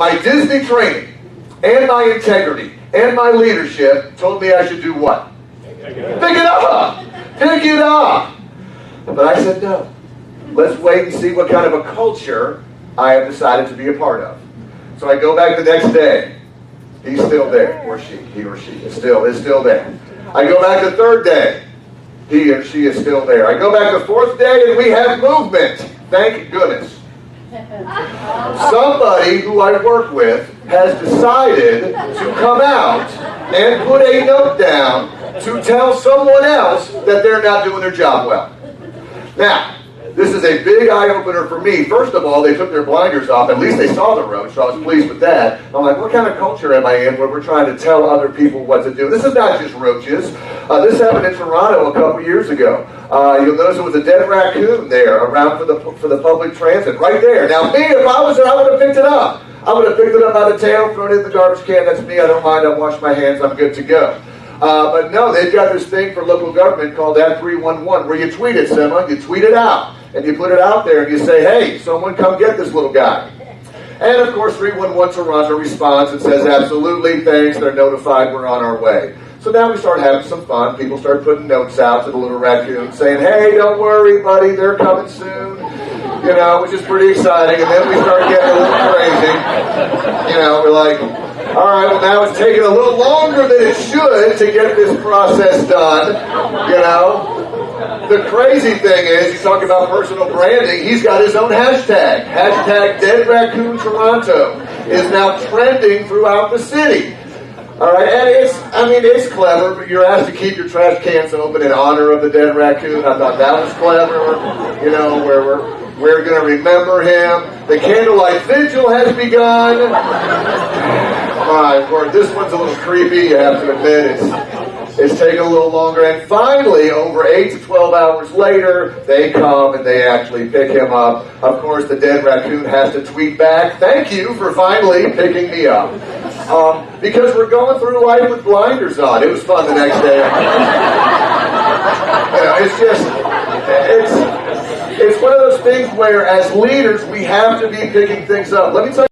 my Disney training and my integrity and my leadership told me I should do what? Pick it up! Pick it up! But I said no. Let's wait and see what kind of a culture I have decided to be a part of. So I go back the next day. He's still there, or she, he or she is still there. I go back the third day. He or she is still there. I go back the fourth day and we have movement. Thank goodness. Somebody who I work with has decided to come out and put a note down to tell someone else that they're not doing their job well. Now, this is a big eye-opener for me. First of all, they took their blinders off. At least they saw the road, so I was pleased with that. I'm like, what kind of culture am I in where we're trying to tell other people what to do? This is not just roaches. This happened in Toronto a couple years ago. You'll notice there was a dead raccoon there around for the public transit, right there. Now, me, if I was there, I would have picked it up. I would have picked it up by the tail, thrown it in the garbage can. That's me. I don't mind. I wash my hands. I'm good to go. But no, they've got this thing for local government called @311 where you tweet it, Sima. You tweet it out. And you put it out there and you say, hey, someone come get this little guy. And of course 311 Toronto responds and says, absolutely, thanks, they're notified, we're on our way. So now we start having some fun. People start putting notes out to the little raccoon saying, hey, don't worry, buddy, they're coming soon. You know, which is pretty exciting. And then we start getting a little crazy. You know, we're like, all right, well now it's taking a little longer than it should to get this process done. You know. The crazy thing is, you talk about personal branding, he's got his own hashtag. Hashtag Dead Raccoon Toronto is now trending throughout the city. All right, and it's clever, but you're asked to keep your trash cans open in honor of the dead raccoon. I thought that was clever, you know, where we're going to remember him. The candlelight vigil has begun. My word, this one's a little creepy, you have to admit. It's taking a little longer, and finally, over 8 to 12 hours later, they come and they actually pick him up. Of course, the dead raccoon has to tweet back, thank you for finally picking me up. Because we're going through life with blinders on. It was fun the next day. You know, it's one of those things where, as leaders, we have to be picking things up. Let me tell you.